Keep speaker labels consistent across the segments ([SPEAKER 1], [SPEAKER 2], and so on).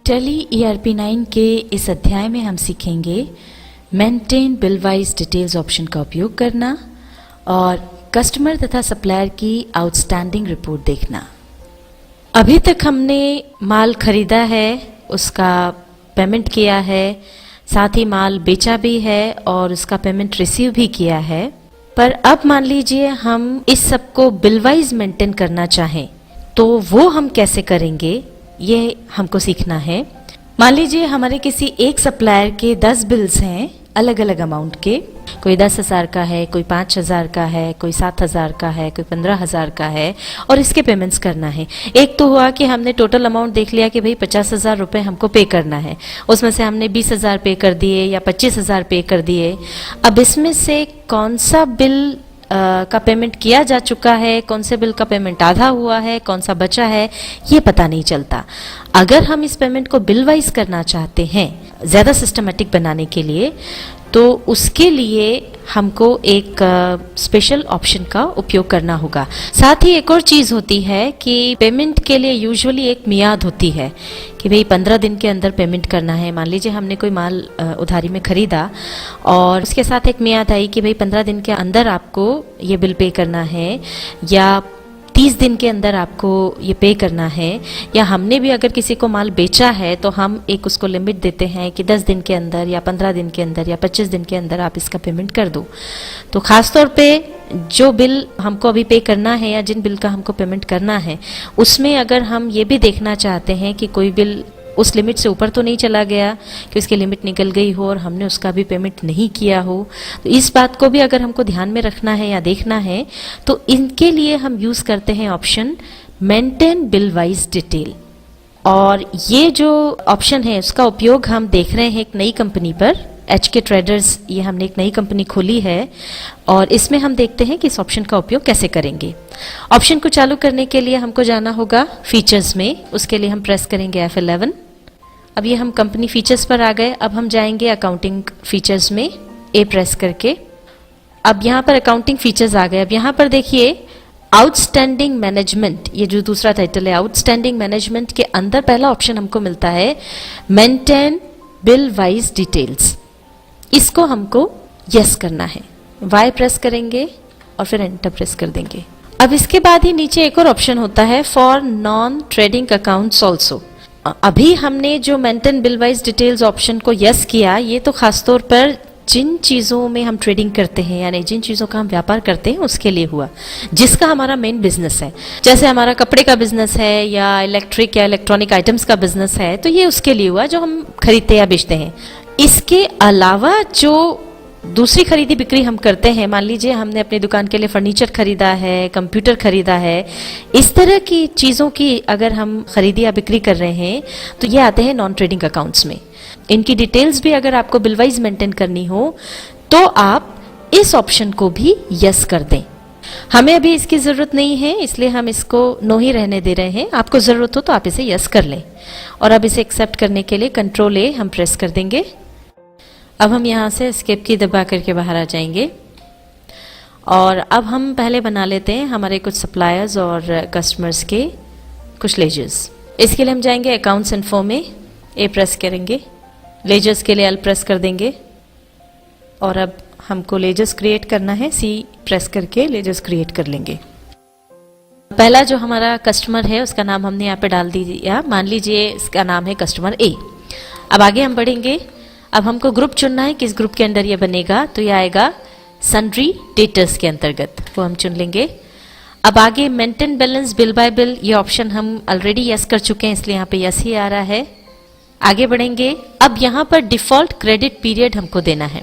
[SPEAKER 1] Tally ERP9 के इस अध्याय में हम सीखेंगे maintain bill wise details option का उपयोग करना और कस्टमर तथा सप्लायर की आउटस्टैंडिंग रिपोर्ट देखना। अभी तक हमने माल खरीदा है, उसका पेमेंट किया है, साथ ही माल बेचा भी है और उसका पेमेंट रिसीव भी किया है। पर अब मान लीजिए हम इस सब को बिल वाइज मेंटेन करना चाहें तो वो हम कैसे करेंगे, ये हमको सीखना है। मान लीजिए हमारे किसी एक सप्लायर के 10 बिल्स हैं अलग अलग अमाउंट के, कोई 10,000 का है, कोई 5,000 का है, कोई 7,000 का है, कोई 15,000 का है और इसके पेमेंट्स करना है। एक तो हुआ कि हमने टोटल अमाउंट देख लिया कि भाई 50,000 रुपये हमको पे करना है, उसमें से हमने 20,000 पे कर दिए या 25,000 पे कर दिए। अब इसमें से कौन सा बिल का पेमेंट किया जा चुका है, कौन से बिल का पेमेंट आधा हुआ है, कौन सा बचा है, ये पता नहीं चलता। अगर हम इस पेमेंट को बिल वाइज करना चाहते हैं ज़्यादा सिस्टमेटिक बनाने के लिए, तो उसके लिए हमको एक स्पेशल ऑप्शन का उपयोग करना होगा। साथ ही एक और चीज़ होती है कि पेमेंट के लिए यूजुअली एक मियाद होती है कि भाई 15 दिन के अंदर पेमेंट करना है। मान लीजिए हमने कोई माल उधारी में खरीदा और उसके साथ एक मियाद आई कि भाई 15 दिन के अंदर आपको ये बिल पे करना है या 30 दिन के अंदर आपको ये पे करना है, या हमने भी अगर किसी को माल बेचा है तो हम एक उसको लिमिट देते हैं कि 10 दिन के अंदर या 15 दिन के अंदर या 25 दिन के अंदर आप इसका पेमेंट कर दो। तो ख़ास तौर पे जो बिल हमको अभी पे करना है या जिन बिल का हमको पेमेंट करना है, उसमें अगर हम ये भी देखना चाहते हैं कि कोई बिल उस लिमिट से ऊपर तो नहीं चला गया कि उसकी लिमिट निकल गई हो और हमने उसका भी पेमेंट नहीं किया हो, तो इस बात को भी अगर हमको ध्यान में रखना है या देखना है तो इनके लिए हम यूज़ करते हैं option maintain bill wise detail. और ये जो ऑप्शन है उसका उपयोग हम देख रहे हैं एक नई कंपनी पर, HK ट्रेडर्स, ये हमने एक नई कंपनी खोली है और इसमें हम देखते हैं कि इस ऑप्शन का उपयोग कैसे करेंगे। ऑप्शन को चालू करने के लिए हमको जाना होगा फीचर्स में, उसके लिए हम प्रेस करेंगे F11। अब ये हम कंपनी फीचर्स पर आ गए। अब हम जाएंगे अकाउंटिंग फीचर्स में, A प्रेस करके। अब यहाँ पर अकाउंटिंग फीचर्स आ गए। अब यहाँ पर देखिए आउटस्टैंडिंग मैनेजमेंट, ये जो दूसरा टाइटल है आउटस्टैंडिंग मैनेजमेंट के अंदर पहला ऑप्शन हमको मिलता है मेंटेन बिल वाइज डिटेल्स। इसको हमको यस करना है, Y प्रेस करेंगे और फिर एंटर प्रेस कर देंगे। अब इसके बाद ही नीचे एक और ऑप्शन होता है for non trading accounts also. अभी हमने जो maintain bill wise details option को यस किया, ये तो खासतौर पर जिन चीज़ों में हम ट्रेडिंग करते हैं यानी जिन चीज़ों का हम व्यापार करते हैं उसके लिए हुआ, जिसका हमारा मेन बिजनेस है। जैसे हमारा कपड़े का बिजनेस है या इलेक्ट्रिक या इलेक्ट्रॉनिक आइटम्स का बिजनेस है, तो ये उसके लिए हुआ जो हम खरीदते या बेचते हैं। इसके अलावा जो दूसरी खरीदी बिक्री हम करते हैं, मान लीजिए हमने अपनी दुकान के लिए फर्नीचर खरीदा है, कंप्यूटर खरीदा है, इस तरह की चीज़ों की अगर हम खरीदी या बिक्री कर रहे हैं तो ये आते हैं नॉन ट्रेडिंग अकाउंट्स में। इनकी डिटेल्स भी अगर आपको बिल वाइज मेंटेन करनी हो तो आप इस ऑप्शन को भी यस कर दें। हमें अभी इसकी ज़रूरत नहीं है, इसलिए हम इसको नो ही रहने दे रहे हैं। आपको ज़रूरत हो तो आप इसे यस कर लें। और अब इसे एक्सेप्ट करने के लिए Ctrl+A हम प्रेस कर देंगे। अब हम यहाँ से एस्केप की दबा करके बाहर आ जाएंगे और अब हम पहले बना लेते हैं हमारे कुछ सप्लायर्स और कस्टमर्स के कुछ लेजर्स। इसके लिए हम जाएंगे अकाउंट्स इन्फो में, A प्रेस करेंगे, लेजर्स के लिए L प्रेस कर देंगे और अब हमको लेजर्स क्रिएट करना है, C प्रेस करके लेजर्स क्रिएट कर लेंगे। पहला जो हमारा कस्टमर है उसका नाम हमने यहाँ पे डाल दिया, मान लीजिए इसका नाम है कस्टमर A। अब आगे हम बढ़ेंगे। अब हमको ग्रुप चुनना है, किस ग्रुप के अंदर ये बनेगा, तो ये आएगा सन्ड्री डेटर्स के अंतर्गत, वो हम चुन लेंगे। अब आगे maintain balance bill bye bill, ये ऑप्शन हम ऑलरेडी यस कर चुके हैं इसलिए यहाँ पे यस ही आ रहा है। आगे बढ़ेंगे। अब यहाँ पर डिफॉल्ट क्रेडिट पीरियड हमको देना है।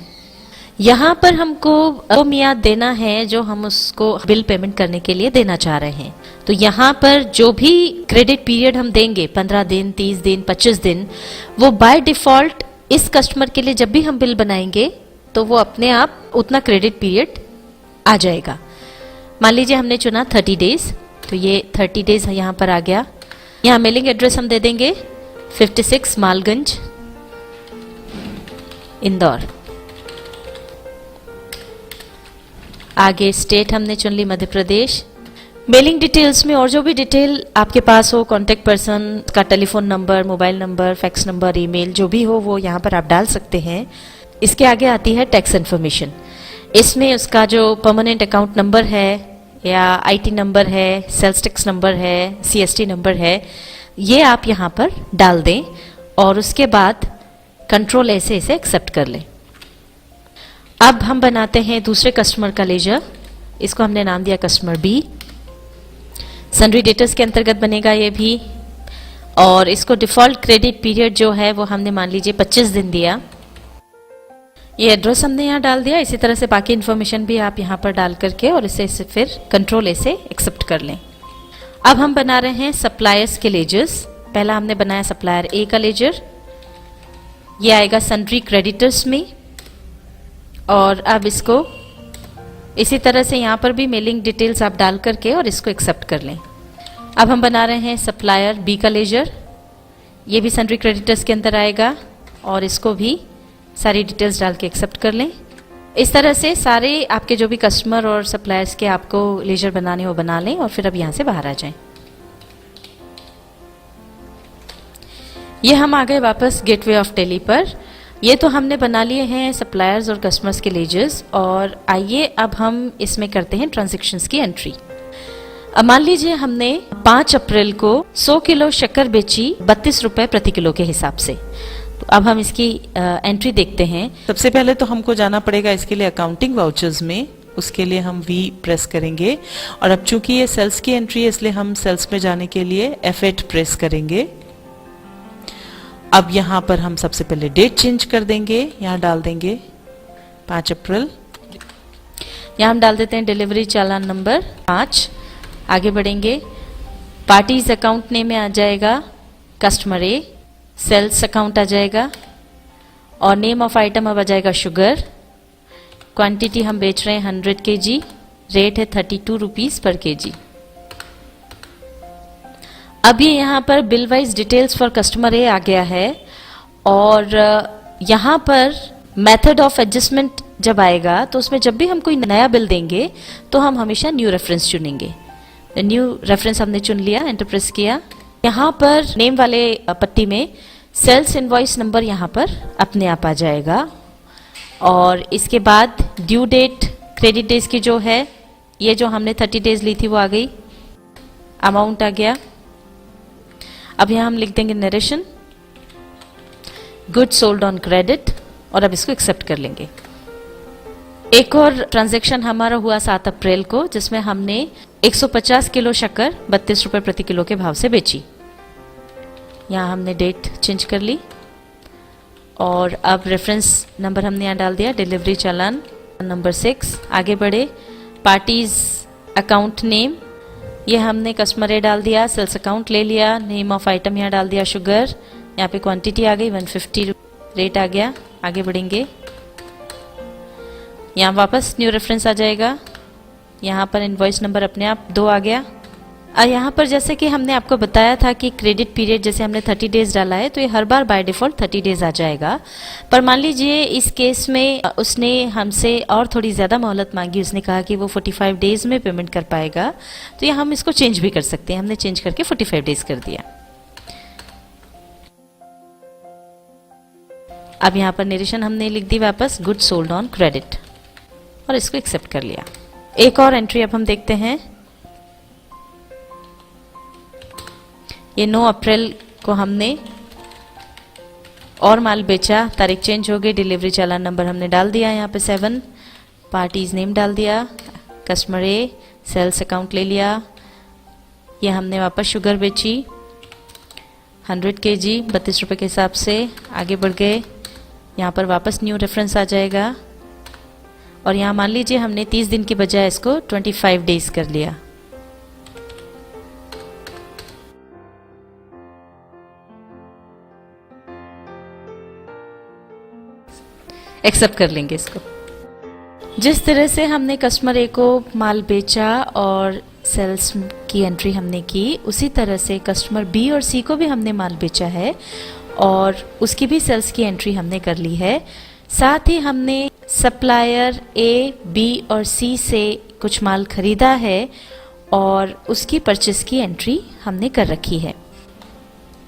[SPEAKER 1] यहाँ पर हमको वो मियाद देना है जो हम उसको बिल पेमेंट करने के लिए देना चाह रहे हैं। तो यहाँ पर जो भी क्रेडिट पीरियड हम देंगे, 15 दिन, 30 दिन, 25 दिन, वो बाय डिफॉल्ट इस कस्टमर के लिए जब भी हम बिल बनाएंगे तो वो अपने आप उतना क्रेडिट पीरियड आ जाएगा। मान लीजिए हमने चुना 30 डेज, तो ये 30 डेज यहाँ पर आ गया। यहाँ मेलिंग एड्रेस हम दे देंगे 56 मालगंज, इंदौर। आगे स्टेट हमने चुन ली मध्य प्रदेश, मेलिंग डिटेल्स में और जो भी डिटेल आपके पास हो, कॉन्टेक्ट पर्सन का telephone number, mobile number, fax number, email जो भी हो वो यहाँ पर आप डाल सकते हैं। इसके आगे आती है टैक्स इन्फॉर्मेशन। इसमें उसका जो परमानेंट अकाउंट नंबर है या आईटी नंबर है, सेल्स टैक्स नंबर है, सीएसटी नंबर है, ये आप यहाँ पर डाल दें और उसके बाद कंट्रोल ऐसे इसे एक्सेप्ट कर लें। अब हम बनाते हैं दूसरे कस्टमर का लेजर। इसको हमने नाम दिया कस्टमर बी। सन्ड्री डेटर्स के अंतर्गत बनेगा ये भी, और इसको डिफॉल्ट क्रेडिट पीरियड जो है वो हमने मान लीजिए 25 दिन दिया। ये एड्रेस हमने यहाँ डाल दिया। इसी तरह से बाकी इन्फॉर्मेशन भी आप यहाँ पर डाल करके और इसे फिर कंट्रोल ऐसे एक्सेप्ट कर लें। अब हम बना रहे हैं सप्लायर्स के लेजर्स। पहला हमने बनाया सप्लायर ए का लेजर, ये आएगा सन्ड्री क्रेडिटर्स में, और अब इसको इसी तरह से यहाँ पर भी मेलिंग डिटेल्स आप डाल करके और इसको एक्सेप्ट कर लें। अब हम बना रहे हैं सप्लायर बी का लेजर, ये भी सन्ड्री क्रेडिटर्स के अंदर आएगा और इसको भी सारी डिटेल्स डाल के एक्सेप्ट कर लें। इस तरह से सारे आपके जो भी कस्टमर और सप्लायर्स के आपको लेजर बनाने हो बना लें और फिर अब यहाँ से बाहर आ जाएं। ये हम आ गए वापस गेटवे ऑफ टेली पर। ये तो हमने बना लिए हैं सप्लायर्स और कस्टमर्स के लेजर्स, और आइए अब हम इसमें करते हैं ट्रांजैक्शंस की एंट्री। अब मान लीजिए हमने 5 अप्रैल को 100 किलो शक्कर बेची 32 रुपए प्रति किलो के हिसाब से। तो अब हम इसकी एंट्री देखते हैं।
[SPEAKER 2] सबसे पहले तो हमको जाना पड़ेगा इसके लिए अकाउंटिंग वाउचर्स में। उसके लिए हम V प्रेस करेंगे, और अब चूंकि ये सेल्स की एंट्री है इसलिए हम सेल्स में जाने के लिए F8 प्रेस करेंगे। अब यहाँ पर हम सबसे पहले डेट चेंज कर देंगे, यहाँ डाल देंगे 5 अप्रैल।
[SPEAKER 1] यहाँ हम डाल देते हैं डिलीवरी चालान नंबर 5। आगे बढ़ेंगे, पार्टीज अकाउंट नेम में आ जाएगा कस्टमर ए, सेल्स अकाउंट आ जाएगा, और नेम ऑफ आइटम अब आ जाएगा शुगर। क्वांटिटी हम बेच रहे हैं 100 kg, रेट है 32 रुपीज पर केजी। अब ये यहाँ पर bill wise details for customer A आ गया है, और यहाँ पर मेथड ऑफ एडजस्टमेंट जब आएगा तो उसमें जब भी हम कोई नया बिल देंगे तो हम हमेशा न्यू रेफरेंस चुनेंगे। न्यू रेफरेंस हमने चुन लिया, एंटर प्रेस किया। यहाँ पर नेम वाले पट्टी में सेल्स इनवॉइस नंबर यहाँ पर अपने आप आ जाएगा, और इसके बाद ड्यू डेट क्रेडिट डेज की जो है, ये जो हमने 30 डेज ली थी वो आ गई, अमाउंट आ गया। अब यहाँ हम लिख देंगे narration good sold on credit, और अब इसको एक्सेप्ट कर लेंगे। एक और ट्रांजैक्शन हमारा हुआ 7 अप्रैल को, जिसमें हमने 150 किलो शक्कर 32 रुपए प्रति किलो के भाव से बेची। यहाँ हमने डेट चेंज कर ली, और अब रेफरेंस नंबर हमने यहाँ डाल दिया, डिलीवरी चालान नंबर 6। आगे बढ़े, पार्टीज अकाउंट नेम, ये हमने कस्टमर ए डाल दिया, सेल्स अकाउंट ले लिया, नेम ऑफ आइटम यहाँ डाल दिया शुगर, यहाँ पे क्वांटिटी आ गई 150, रेट आ गया। आगे बढ़ेंगे, यहाँ वापस न्यू रेफरेंस आ जाएगा, यहाँ पर इनवॉइस नंबर अपने आप 2 आ गया। यहाँ पर जैसे कि हमने आपको बताया था कि क्रेडिट पीरियड जैसे हमने 30 डेज डाला है तो ये हर बार बाय डिफॉल्ट 30 डेज आ जाएगा। पर मान लीजिए इस केस में उसने हमसे और थोड़ी ज़्यादा मोहलत मांगी, उसने कहा कि वो 45 डेज में पेमेंट कर पाएगा, तो ये हम इसको चेंज भी कर सकते हैं। हमने चेंज करके 45 डेज कर दिया। अब यहाँ पर नरेशन हमने लिख दी वापस गुड सोल्ड ऑन क्रेडिट, और इसको एक्सेप्ट कर लिया। एक और एंट्री अब हम देखते हैं। ये 9 अप्रैल को हमने और माल बेचा, तारीख चेंज हो गई, डिलीवरी चालान नंबर हमने डाल दिया यहाँ पे 7, पार्टीज नेम डाल दिया, कस्टमर ए, सेल्स अकाउंट ले लिया। ये हमने वापस शुगर बेची 100 kg 32 रुपए के हिसाब से। आगे बढ़ गए, यहाँ पर वापस न्यू रेफरेंस आ जाएगा, और यहाँ मान लीजिए हमने 30 दिन की बजाय इसको 25 डेज कर लिया। एक्सेप्ट कर लेंगे इसको। जिस तरह से हमने कस्टमर ए को माल बेचा और सेल्स की एंट्री हमने की, उसी तरह से कस्टमर बी और सी को भी हमने माल बेचा है और उसकी भी सेल्स की एंट्री हमने कर ली है। साथ ही हमने सप्लायर ए, बी और सी से कुछ माल खरीदा है और उसकी परचेस की एंट्री हमने कर रखी है।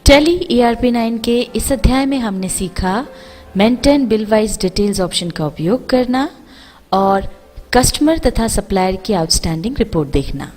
[SPEAKER 1] टैली ERP9 के इस अध्याय में हमने सीखा maintain bill wise details option का उपयोग करना और कस्टमर तथा सप्लायर की आउटस्टैंडिंग रिपोर्ट देखना।